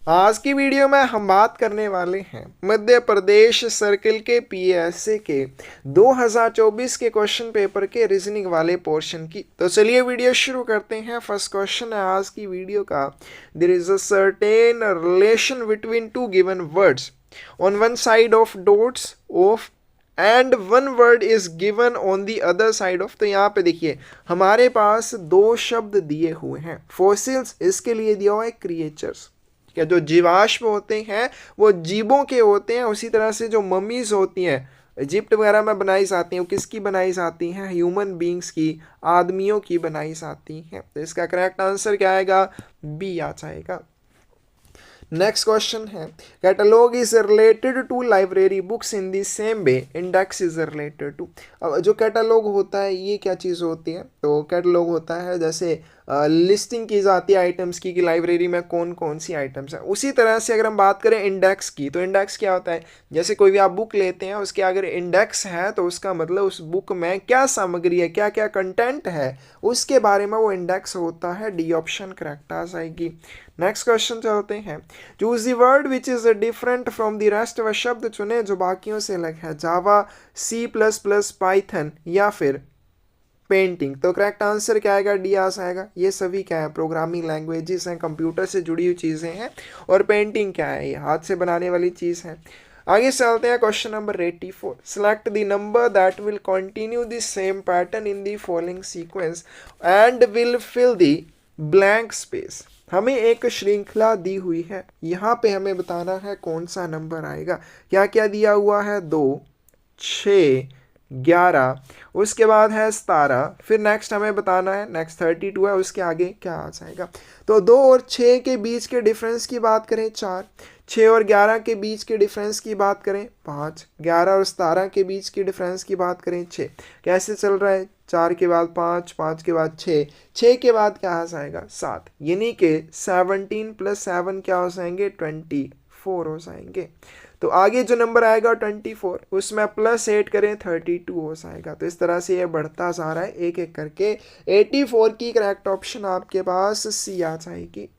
आज की वीडियो में हम बात करने वाले हैं मध्य प्रदेश सर्किल के पीएसए के 2024 के क्वेश्चन पेपर के रीजनिंग वाले पोर्शन की। तो चलिए वीडियो शुरू करते हैं। फर्स्ट क्वेश्चन है आज की वीडियो का। There is a certain relation between two given words on one side of dots of and one word is given on the other side of. तो यहाँ पे देखिए हमारे पास दो शब्द दिए हुए हैं। फॉसिल्स इसके लिए दिया हुआ है क्रिएचर्स, क्या जो जीवाश्म होते हैं वो जीवों के होते हैं। उसी तरह से जो मम्मीज होती हैं इजिप्ट वगैरह में बनाई जाती हैं, वो किसकी बनाई जाती हैं? ह्यूमन बींग्स की, आदमियों की बनाई जाती हैं। तो इसका करेक्ट आंसर क्या आएगा? बी आ जाएगा। नेक्स्ट क्वेश्चन है catalogue is related to library books in the same way index is related to. अब जो कैटलॉग होता है ये क्या चीज़ होती है? तो कैटलॉग होता है जैसे लिस्टिंग की जाती है आइटम्स की कि लाइब्रेरी में कौन कौन सी आइटम्स हैं। उसी तरह से अगर हम बात करें इंडेक्स की, तो इंडेक्स क्या होता है? जैसे कोई भी आप बुक लेते हैं उसके अगर इंडेक्स है तो उसका मतलब उस बुक में क्या सामग्री है, क्या क्या कंटेंट है, उसके बारे में वो इंडेक्स होता है। डी ऑप्शन करेक्ट आ जाएगी। नेक्स्ट क्वेश्चन चलते हैं। Choose the word which is different from the rest. वह शब्द चुने जो बाकियों से अलग है। जावा, सी प्लस प्लस, पाइथन या फिर पेंटिंग। तो करेक्ट आंसर क्या आएगा? डी आ जाएगा। ये सभी क्या है? प्रोग्रामिंग लैंग्वेजेस हैं, कंप्यूटर से जुड़ी हुई चीज़ें हैं। और पेंटिंग क्या है? ये हाथ से बनाने वाली चीज़ है। आगे चलते हैं question number 84। Select the number that will continue the same pattern in the following sequence and will fill the blank space. हमें एक श्रृंखला दी हुई है, यहाँ पे हमें बताना है कौन सा नंबर आएगा। क्या क्या दिया हुआ है? 2, 6, 11, उसके बाद है 17, फिर नेक्स्ट हमें बताना है नेक्स्ट 32 है, उसके आगे क्या आ जाएगा। तो 2 और 6 के बीच के डिफरेंस की बात करें 4, 6 और 11 के बीच के डिफरेंस की बात करें 5, 11 और 17 के बीच की डिफरेंस की बात करें 6। कैसे चल रहा है? 4 के बाद 5, 5 के बाद 6, 6 के बाद क्या आ जाएगा? 7, यानी कि 17 + 7 क्या हो जाएंगे? 24 हो जाएंगे। तो आगे जो नंबर आएगा 24, उसमें +8 करें 32 हो जाएगा। तो इस तरह से ये बढ़ता जा रहा है एक एक करके। 84 की करेक्ट ऑप्शन आपके पास सी आ जाएगी।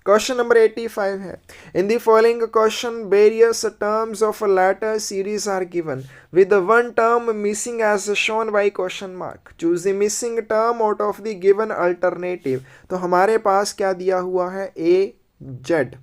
क्वेश्चन नंबर 85 है। In the following question various terms of a letter series are given with one term missing as shown by question mark. Choose the missing term out of the given alternative. तो हमारे पास क्या दिया हुआ है? A Z.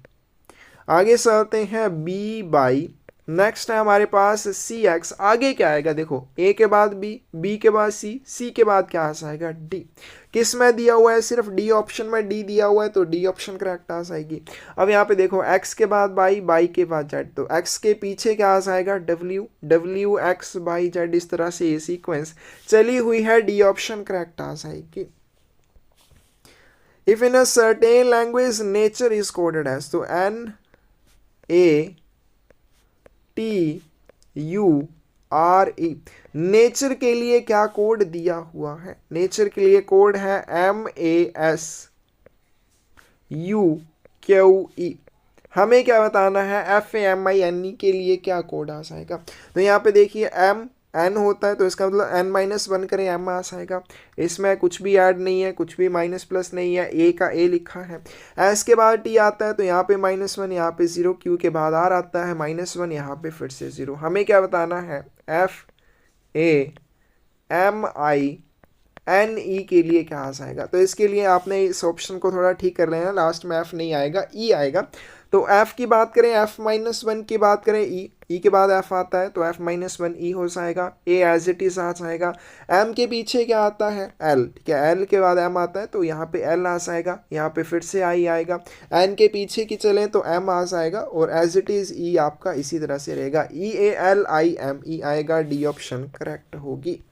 आगे चलते हैं बी बाई। नेक्स्ट है हमारे पास सी एक्स। आगे क्या आएगा? देखो ए के बाद बी, बी के बाद सी, सी के बाद क्या आ जाएगा? डी। किस में दिया हुआ है? सिर्फ डी ऑप्शन में डी दिया हुआ है, तो डी ऑप्शन करेक्ट आ जाएगी। अब यहाँ पे देखो एक्स के बाद बाई, बाई के बाद जेड, तो एक्स के पीछे क्या आ जाएगा? W, W x by Z. इस तरह से ये सीक्वेंस चली हुई है। डी ऑप्शन करेक्ट आ जाएगी। If in a certain language nature is coded as, तो N A T U R E. Nature के लिए क्या कोड दिया हुआ है? नेचर के लिए कोड है MASUQE। हमें क्या बताना है? FAMINE के लिए क्या कोड आ जाएगा? तो यहाँ पे देखिए M N होता है, तो इसका मतलब N-1 करें M आ जाएगा। इसमें कुछ भी ऐड नहीं है, कुछ भी माइनस प्लस नहीं है। A का A लिखा है। S के बाद T आता है, तो यहाँ पे -1, यहाँ पे 0। Q के बाद R आता है -1, यहाँ पे फिर से 0। हमें क्या बताना है? FAMINE के लिए क्या आ जाएगा? तो इसके लिए आपने इस ऑप्शन को थोड़ा ठीक कर लेना, लास्ट में F नहीं आएगा, E आएगा। तो F की बात करें, F-1 की बात करें, E के बाद F आता है, तो F-1 E हो जाएगा। A एज इट इज आ जाएगा। M के पीछे क्या आता है? L, ठीक है। L के बाद M आता है, तो यहाँ पे L आ जाएगा, यहाँ पे फिर से I आएगा। N के पीछे की चलें तो M आ जाएगा, और एज इट इज E आपका इसी तरह से रहेगा। EALIME आएगा। डी ऑप्शन करेक्ट होगी।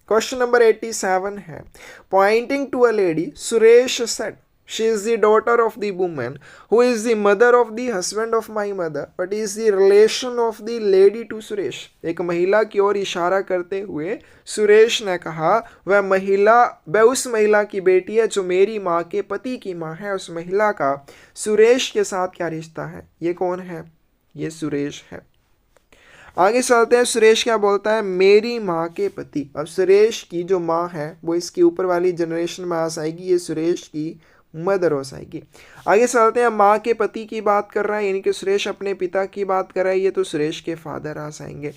क्वेश्चन नंबर 87 है। Pointing to a lady, Suresh said, she is the daughter of the woman who is the mother of the husband of my mother, but is the relation of the lady to Suresh. एक महिला की ओर इशारा करते हुए सुरेश ने कहा वह उस महिला की बेटी है जो मेरी माँ के पति की माँ है। उस महिला का सुरेश के साथ क्या रिश्ता है? ये कौन है? ये सुरेश है। आगे चलते हैं, सुरेश क्या बोलता है, मेरी माँ के पति। अब सुरेश की जो माँ है वो इसके ऊपर वाली जनरेशन में आ जाएगी, ये सुरेश की मदर हो जाएगी। आगे चलते हैं, माँ के पति की बात कर रहा है, यानी कि सुरेश अपने पिता की बात कर रहा है, ये तो सुरेश के फादर आ जाएंगे।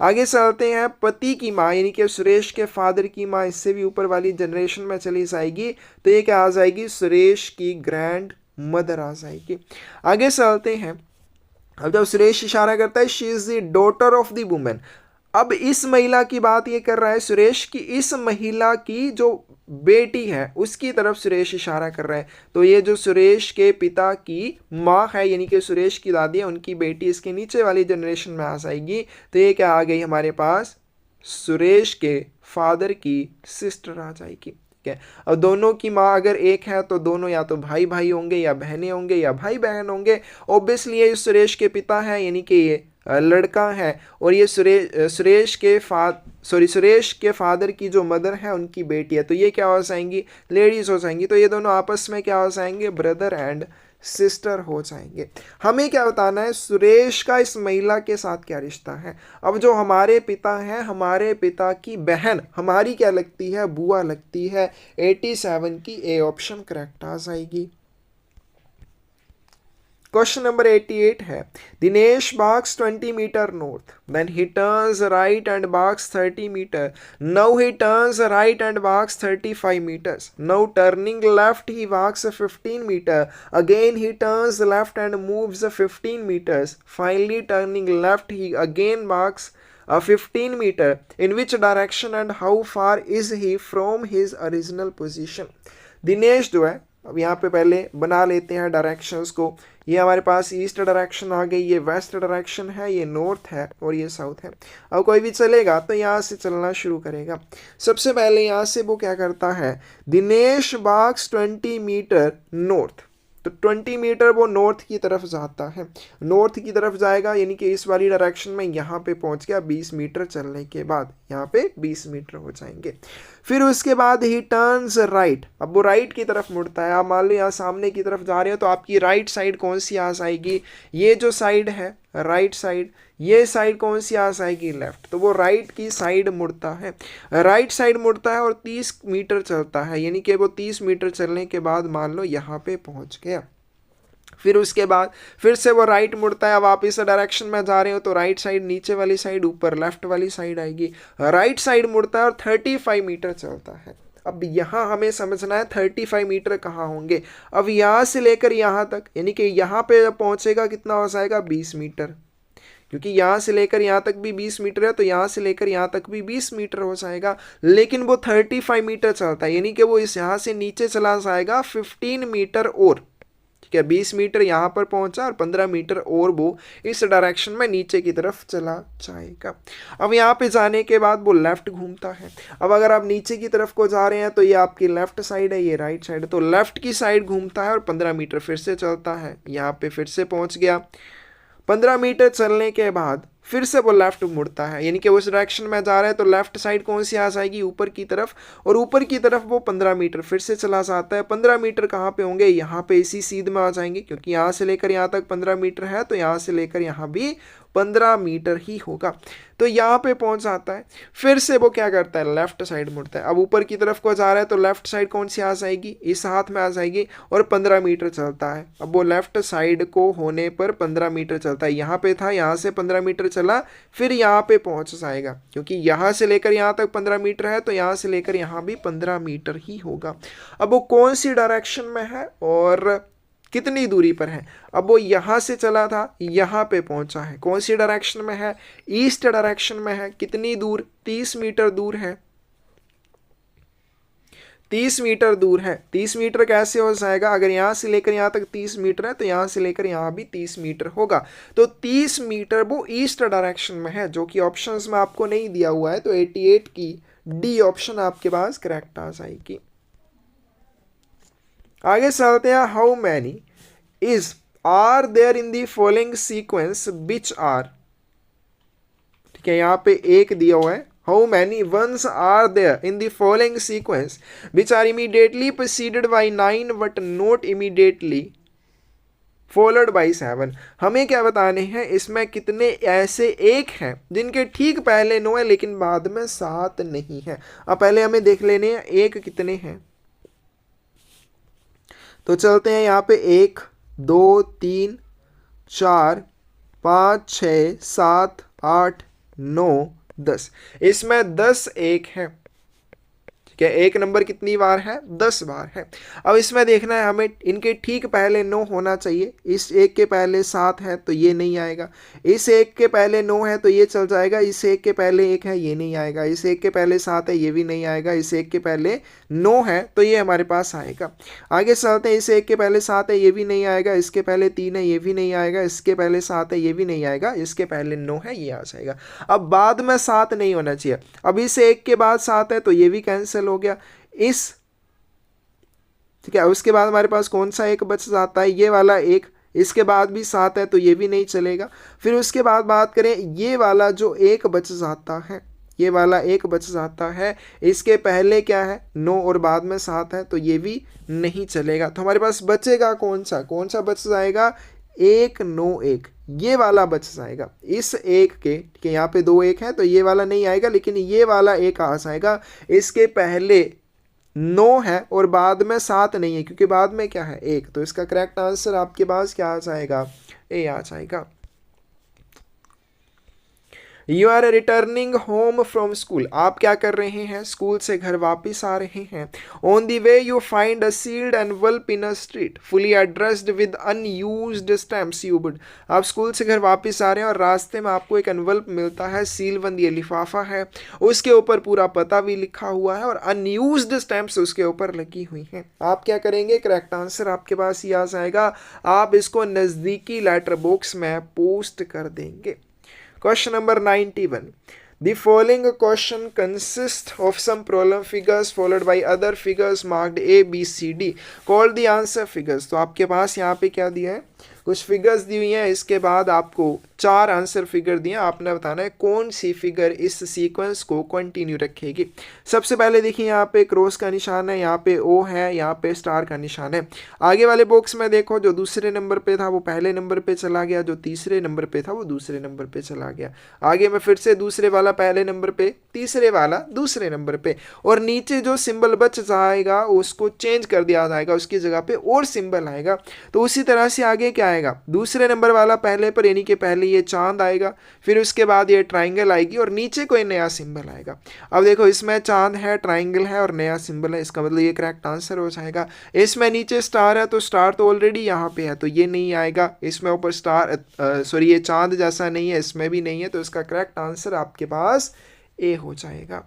आगे चलते हैं, पति की माँ यानी कि सुरेश के फादर की माँ, इससे भी ऊपर वाली जनरेशन में चली जाएगी, तो ये क्या आ जाएगी, सुरेश की ग्रैंड मदर आ जाएगी। आगे चलते हैं, अब जब सुरेश इशारा करता है, she is the daughter of the women, अब इस महिला की बात ये कर रहा है सुरेश की, इस महिला की जो बेटी है उसकी तरफ सुरेश इशारा कर रहा है। तो ये जो सुरेश के पिता की माँ है यानी कि सुरेश की दादी है, उनकी बेटी इसके नीचे वाली जनरेशन में आ जाएगी। तो ये क्या आ गई हमारे पास, सुरेश के फादर की सिस्टर आ जाएगी। ठीक है, अब दोनों की माँ अगर एक है तो दोनों या तो भाई भाई होंगे या बहनें होंगे या भाई बहन होंगे। ऑब्वियसली ये सुरेश के पिता है यानी कि ये लड़का है, और ये सुरेश के फादर की जो मदर है उनकी बेटी है, तो ये क्या हो जाएंगी, लेडीज हो जाएंगी। तो ये दोनों आपस में क्या हो जाएंगे, ब्रदर एंड सिस्टर हो जाएंगे। हमें क्या बताना है, सुरेश का इस महिला के साथ क्या रिश्ता है। अब जो हमारे पिता हैं, हमारे पिता की बहन हमारी क्या लगती है, बुआ लगती है। 87 की ए ऑप्शन करेक्ट आ जाएगी। क्वेश्चन नंबर 88 है, Dinesh barks 20 meter north, then he turns right and barks 30 meter. Now he turns right and barks 35 meters. Now turning left he walks 15 meter. Again he turns left and moves 15 meters. Finally turning left he again barks 15 meter. In which direction and how far is he from his original position? Dinesh जो है, अब यहाँ पे पहले बना लेते हैं directions को। ये हमारे पास ईस्ट डायरेक्शन आ गई, ये वेस्ट डायरेक्शन है, ये नॉर्थ है और ये साउथ है। अब कोई भी चलेगा तो यहाँ से चलना शुरू करेगा। सबसे पहले यहाँ से वो क्या करता है, दिनेश बाक्स 20 मीटर नॉर्थ, तो 20 मीटर वो नॉर्थ की तरफ जाता है, नॉर्थ की तरफ जाएगा यानी कि इस वाली डायरेक्शन में यहाँ पे पहुँच गया। 20 मीटर चलने के बाद यहाँ पे 20 मीटर हो जाएंगे। फिर उसके बाद ही टर्न्स राइट, अब वो राइट की तरफ मुड़ता है। आप मान लो यहाँ सामने की तरफ जा रहे हो तो आपकी राइट साइड कौन सी आ जाएगी, ये जो साइड है राइट साइड, ये साइड कौन सी आ जाएगी, लेफ्ट। तो वो राइट की साइड मुड़ता है, राइट साइड मुड़ता है और 30 मीटर चलता है, यानी कि वो 30 मीटर चलने के बाद मान लो यहाँ पे पहुँच गया। फिर उसके बाद फिर से वो राइट मुड़ता है। अब आप इस डायरेक्शन में जा रहे हो तो राइट साइड नीचे वाली साइड, ऊपर लेफ्ट वाली साइड आएगी। राइट साइड मुड़ता है और 35 मीटर चलता है। अब यहाँ हमें समझना है 35 मीटर कहाँ होंगे। अब यहाँ से लेकर यहाँ तक, यानी कि यहाँ पे जब पहुँचेगा कितना हो जाएगा, 20 मीटर, क्योंकि यहाँ से लेकर यहाँ तक भी 20 मीटर है, तो यहाँ से लेकर यहाँ तक भी 20 मीटर हो जाएगा। लेकिन वो 35 मीटर चलता है, यानी कि वो इस यहाँ से नीचे चला जाएगा 15 मीटर और, ठीक है। 20 मीटर यहाँ पर पहुंचा और 15 मीटर और वो इस डायरेक्शन में नीचे की तरफ चला जाएगा। अब यहाँ पे जाने के बाद वो लेफ्ट घूमता है। अब अगर आप नीचे की तरफ को जा रहे हैं तो ये आपकी लेफ्ट साइड है, ये राइट साइड है, तो लेफ्ट की साइड घूमता है और 15 मीटर फिर से चलता है। यहाँ पे फिर से पहुँच गया। 15 मीटर चलने के बाद फिर से वो लेफ्ट मुड़ता है, यानी कि उस डायरेक्शन में जा रहा है तो लेफ्ट साइड कौन सी आ जाएगी, ऊपर की तरफ, और ऊपर की तरफ वो 15 मीटर फिर से चला जाता है। 15 मीटर कहाँ पे होंगे, यहाँ पे इसी सीध में आ जाएंगे, क्योंकि यहाँ से लेकर यहाँ तक 15 मीटर है, तो यहाँ से लेकर यहाँ भी 15 मीटर ही होगा। तो यहाँ पे पहुँच जाता है। फिर से वो क्या करता है, लेफ्ट साइड मुड़ता है। अब ऊपर की तरफ को जा रहा है तो लेफ्ट साइड कौन सी आ जाएगी, इस हाथ में आ जाएगी, और 15 मीटर चलता है। अब वो लेफ्ट साइड को होने पर 15 मीटर चलता है। यहाँ पे था, यहाँ से 15 मीटर चला, फिर यहाँ पे पहुँच जाएगा, क्योंकि यहाँ से लेकर यहाँ तक 15 मीटर है, तो यहाँ से लेकर यहाँ भी 15 मीटर ही होगा। अब वो कौन सी डायरेक्शन में है और कितनी दूरी पर है। अब वो यहाँ से चला था, यहाँ पे पहुँचा है, कौन सी डायरेक्शन में है, ईस्ट डायरेक्शन में है। कितनी दूर, 30 मीटर दूर है, 30 मीटर दूर है। 30 मीटर कैसे हो जाएगा, अगर यहाँ से लेकर यहाँ तक 30 मीटर है तो यहाँ से लेकर यहाँ भी 30 मीटर होगा। तो 30 मीटर वो ईस्ट डायरेक्शन में है, जो कि ऑप्शंस में आपको नहीं दिया हुआ है। तो 88 की डी ऑप्शन आपके पास करेक्ट आ जाएगी। आगे चलते हैं, how many is are there in the following sequence which are, ठीक है, यहाँ पे एक दिया हुआ है। How many ones are there in the following sequence which are immediately preceded by 9 but not immediately followed by 7। हमें क्या बताने हैं, इसमें कितने ऐसे एक हैं जिनके ठीक पहले 9 है लेकिन बाद में 7 नहीं है। अब पहले हमें देख लेने हैं एक कितने हैं। तो चलते हैं यहाँ पे 1 2 3 4 5 6 7 8 9 10, इसमें 10 एक है। क्या एक नंबर कितनी बार है, 10 बार है। अब इसमें देखना है हमें इनके ठीक पहले 9 होना चाहिए। इस एक के पहले 7 है तो ये नहीं आएगा, इस एक के पहले 9 है तो ये चल जाएगा, इस एक के पहले 1 है ये नहीं आएगा, इस एक के पहले 7 है ये भी नहीं आएगा, इस एक के पहले 9 है तो ये हमारे पास आएगा। आगे चलते हैं, इस एक के पहले 7 है ये भी नहीं आएगा, इसके पहले 3 है ये भी नहीं आएगा, इसके पहले 7 है ये भी नहीं आएगा, इसके पहले 9 है ये आ जाएगा। अब बाद में 7 नहीं होना चाहिए। अब इस एक के बाद 7 है तो ये भी कैंसिल हो गया। इस ठीक है, उसके बाद हमारे पास कौन सा एक बच जाता है, ये वाला एक, इसके बाद भी 7 है तो ये भी नहीं चलेगा। फिर उसके बाद बात करें ये वाला जो एक बच जाता है, ये वाला एक बच जाता है, इसके पहले क्या है 9 और बाद में 7 है तो ये भी नहीं चलेगा। तो हमारे पास बचेगा कौन सा बच जाएगा, 1 9 1, ये वाला बच जाएगा। इस एक के यहाँ पे 2 एक है तो ये वाला नहीं आएगा, लेकिन ये वाला एक आ जाएगा, इसके पहले 9 है और बाद में 7 नहीं है क्योंकि बाद में क्या है 1, तो इसका करेक्ट आंसर आपके पास क्या आ जाएगा, ए आ जाएगा। You are returning home from school, आप क्या कर रहे हैं, स्कूल से घर वापिस आ रहे हैं। On the way you find a sealed envelope in a street fully addressed with unused stamps you would, आप स्कूल से घर वापिस आ रहे हैं और रास्ते में आपको एक एनवलप मिलता है, सील बंद ये लिफाफा है, उसके ऊपर पूरा पता भी लिखा हुआ है और अनयूज्ड स्टैम्प्स उसके ऊपर लगी हुई हैं। आप क्या करेंगे, करेक्ट आंसर आपके पास ही आ जाएगा, आप इसको नज़दीकी लेटर बॉक्स में पोस्ट कर देंगे। Question number 91. The following question consists of some problem figures followed by other figures marked A, B, C, D. Call the answer figures. तो आपके पास यहाँ पे क्या दिया है, कुछ फिगर्स दी हुई हैं, इसके बाद आपको 4 आंसर फिगर दिए, आपने बताना है कौन सी फिगर इस सीक्वेंस को कंटिन्यू रखेगी। सबसे पहले देखिए यहाँ पे क्रॉस का निशान है, यहाँ पे ओ है, यहाँ पे स्टार का निशान है। आगे वाले बॉक्स में देखो, जो दूसरे नंबर पे था वो पहले नंबर पे चला गया, जो तीसरे नंबर पे था वो दूसरे नंबर पे चला गया। आगे में फिर से दूसरे वाला पहले नंबर पे, तीसरे वाला दूसरे नंबर पे, और नीचे जो सिंबल बच जाएगा उसको चेंज कर दिया जाएगा, उसकी जगह पे और सिंबल आएगा। तो उसी तरह से आगे क्या आएगा, दूसरे नंबर वाला पहले पर यानी कि पहले ये चांद आएगा, फिर उसके बाद ये ट्राइंगल आएगी और नीचे कोई नया सिंबल आएगा। अब देखो इसमें चांद है, ट्राइंगल है और नया सिंबल है, इसका मतलब ये करेक्ट आंसर हो जाएगा। इसमें नीचे स्टार है तो स्टार तो ऑलरेडी यहाँ पे है तो ये नहीं आएगा। इसमें ऊपर स्टार सॉरी ये चांद जैसा नहीं है, इसमें भी नहीं है, तो इसका करेक्ट आंसर आपके पास ए हो जाएगा।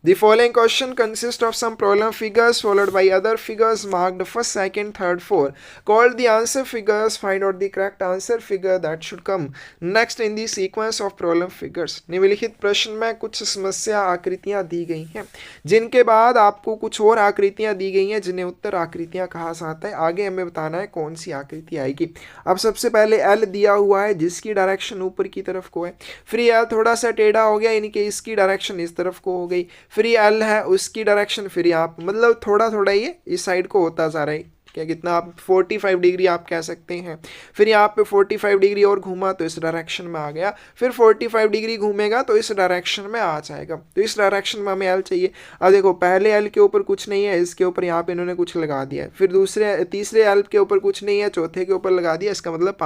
The following question consists of some problem figures followed by other figures marked first, second, third, fourth. Call the answer figures. Find out the correct answer figure that should come next in the sequence of problem figures. निम्नलिखित प्रश्न में कुछ समस्या आकृतियां दी गई हैं, जिनके बाद आपको कुछ और आकृतियां दी गई हैं जिन्हें उत्तर आकृतियां कहा जाता है। आगे हमें बताना है कौन सी आकृति आएगी। अब सबसे पहले एल दिया हुआ है जिसकी डायरेक्शन ऊपर की तरफ को है, फिर एल थोड़ा सा टेढ़ा हो गया यानी कि इसकी डायरेक्शन इस तरफ को हो गई, फिर एल है उसकी डायरेक्शन फिर यहाँ मतलब थोड़ा थोड़ा ये इस साइड को होता जा रहा है, क्या कितना आप 45 डिग्री आप कह सकते हैं। फिर यहाँ पे 45 डिग्री और घूमा तो इस डायरेक्शन में आ गया, फिर 45 डिग्री घूमेगा तो इस डायरेक्शन में आ जाएगा, तो इस डायरेक्शन में हमें एल चाहिए। अब देखो पहले एल के ऊपर कुछ नहीं है, इसके ऊपर यहाँ पे इन्होंने कुछ लगा दिया है, फिर तीसरे एल के ऊपर कुछ नहीं है, चौथे के ऊपर लगा दिया, इसका मतलब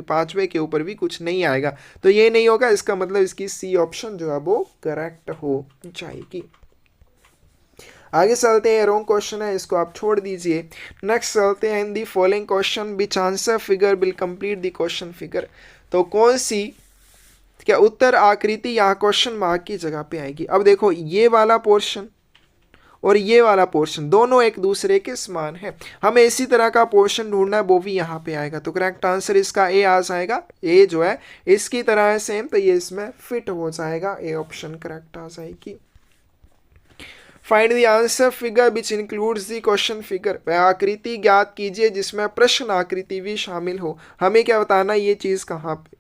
पांचवें के ऊपर भी कुछ नहीं आएगा, तो ये नहीं होगा। इसका मतलब इसकी सी ऑप्शन जो है वो करेक्ट हो जाएगी। आगे चलते हैं, रॉन्ग क्वेश्चन है, इसको आप छोड़ दीजिए। नेक्स्ट चलते हैं, in the following question which answer figure will complete the question figure, तो कौन सी क्या उत्तर आकृति यहाँ क्वेश्चन मार्क की जगह पे आएगी। अब देखो ये वाला पोर्शन और ये वाला पोर्शन दोनों एक दूसरे के समान है, हमें इसी तरह का पोर्शन ढूंढना है, वो भी यहाँ पे आएगा, तो करेक्ट आंसर इसका ए आ जाएगा। ए जो है इसकी तरह है सेम, तो ये इसमें फिट हो जाएगा, ए ऑप्शन करेक्ट आ जाएगी। Find the answer figure which includes the question figure, वह आकृति ज्ञात कीजिए जिसमें प्रश्न आकृति भी शामिल हो। हमें क्या बताना ये चीज़ कहाँ पे,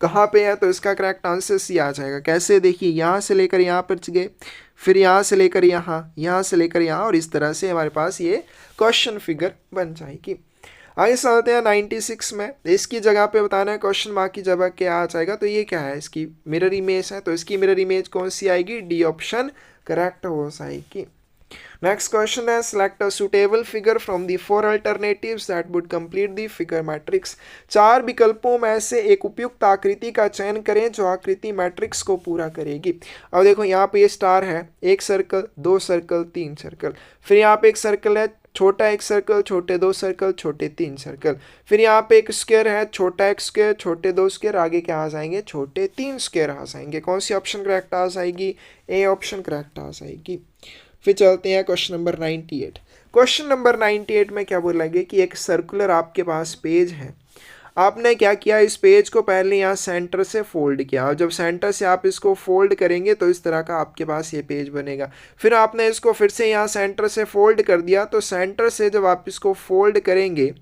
कहाँ पे है, तो इसका करेक्ट आंसर सी आ जाएगा। कैसे, देखिए यहाँ से लेकर यहाँ पर गए, फिर यहाँ से लेकर यहाँ से लेकर यहाँ, और इस तरह से हमारे पास ये क्वेश्चन फिगर बन जाएगी। आगे चलते हैं 96 में। इसकी जगह पे बताना है क्वेश्चन मार्क की जगह क्या आ जाएगा, तो ये क्या है, इसकी मिरर इमेज है, तो इसकी मिरर इमेज कौन सी आएगी, डी ऑप्शन करेक्ट हो जाएगी। नेक्स्ट क्वेश्चन है, select a suitable figure from the 4 alternatives that would complete the figure matrix. 4 विकल्पों में से एक उपयुक्त आकृति का चयन करें जो आकृति मैट्रिक्स को पूरा करेगी। अब देखो यहाँ पे ये स्टार है, एक सर्कल, 2 सर्कल, 3 सर्कल, फिर यहाँ पे एक सर्कल है, छोटा एक सर्कल, छोटे 2 सर्कल, छोटे 3 सर्कल, फिर यहाँ पे एक स्क्वायर है, छोटा एक स्क्वायर, छोटे 2 स्क्वायर, आगे क्या आ जाएंगे, छोटे 3 स्क्वायर आ जाएंगे। कौन सी ऑप्शन करेक्ट आ जाएगी, ए ऑप्शन करेक्ट आ जाएगी। फिर चलते हैं क्वेश्चन नंबर 98। क्वेश्चन नंबर 98 में क्या बोलेंगे कि एक सर्कुलर आपके पास पेज है, आपने क्या किया, इस पेज को पहले यहाँ सेंटर से फोल्ड किया, और जब सेंटर से आप इसको फोल्ड करेंगे तो इस तरह का आपके पास ये पेज बनेगा। फिर आपने इसको फिर से यहाँ सेंटर से फोल्ड कर दिया, तो सेंटर से जब आप इसको फोल्ड करेंगे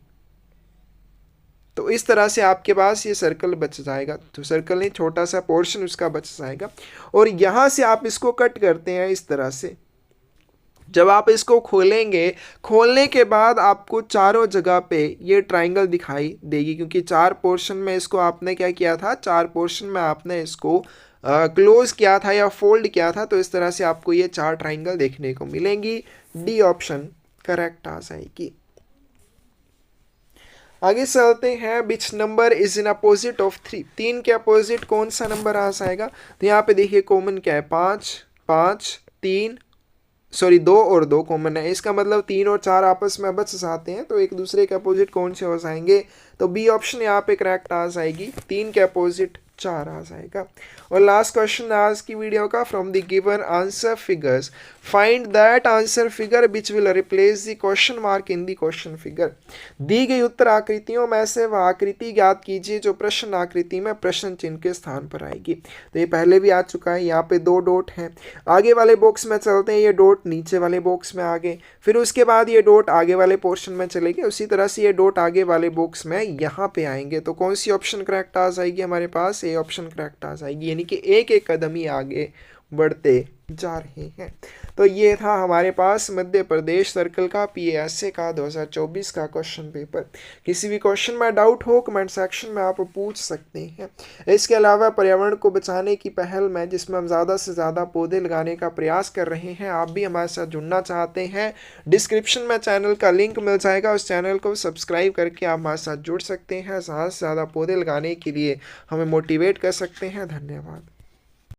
तो इस तरह से आपके पास ये सर्कल बच जाएगा, तो सर्कल नहीं, छोटा सा पोर्शन उसका बच जाएगा। और यहाँ से आप इसको कट करते हैं इस तरह से, जब आप इसको खोलेंगे, खोलने के बाद आपको चारों जगह पे ये ट्राइंगल दिखाई देगी, क्योंकि 4 पोर्शन में इसको आपने क्या किया था, 4 पोर्शन में आपने इसको क्लोज किया था या फोल्ड किया था, तो इस तरह से आपको ये 4 ट्राइंगल देखने को मिलेंगी। डी ऑप्शन करेक्ट आ जाएगी। आगे चलते हैं, which number is in opposite of 3। 3 के अपोजिट कौन सा नंबर आ जाएगा, तो यहाँ पे देखिए कॉमन क्या है, 5 5 3 2 और 2 कॉमन है, इसका मतलब 3 और 4 आपस में बच जाते हैं, तो एक दूसरे के अपोजिट कौन से हो जाएंगे, तो बी ऑप्शन यहाँ पे करेक्ट आ जाएगी। 3 के अपोजिट 4 आ जाएगा। और लास्ट क्वेश्चन आज की वीडियो का, from the given answer figures find that answer figure which will replace the question mark in the question figure. दी गई उत्तर आकृतियों में से वह आकृति ज्ञात कीजिए जो प्रश्न आकृति में प्रश्न चिन्ह के स्थान पर आएगी। तो ये पहले भी आ चुका है, यहाँ पे 2 डॉट हैं, आगे वाले बॉक्स में चलते हैं, ये डॉट नीचे वाले बॉक्स में आ गए, फिर उसके बाद ये डॉट आगे वाले पोर्शन में चले गए, उसी तरह से ये डॉट आगे वाले बॉक्स में यहाँ पे आएंगे। तो कौन सी ऑप्शन करेक्ट आ जाएगी हमारे पास, ए ऑप्शन करेक्ट आ जाएगी, यानी कि एक एक कदम ही आगे बढ़ते जा रहे हैं। तो ये था हमारे पास मध्य प्रदेश सर्कल का पीएसए का 2024 का क्वेश्चन पेपर। किसी भी क्वेश्चन में डाउट हो कमेंट सेक्शन में आप पूछ सकते हैं। इसके अलावा पर्यावरण को बचाने की पहल में, जिसमें हम ज़्यादा से ज़्यादा पौधे लगाने का प्रयास कर रहे हैं, आप भी हमारे साथ जुड़ना चाहते हैं, डिस्क्रिप्शन में चैनल का लिंक मिल जाएगा, उस चैनल को सब्सक्राइब करके आप हमारे साथ जुड़ सकते हैं, ज़्यादा से ज़्यादा पौधे लगाने के लिए हमें मोटिवेट कर सकते हैं। धन्यवाद।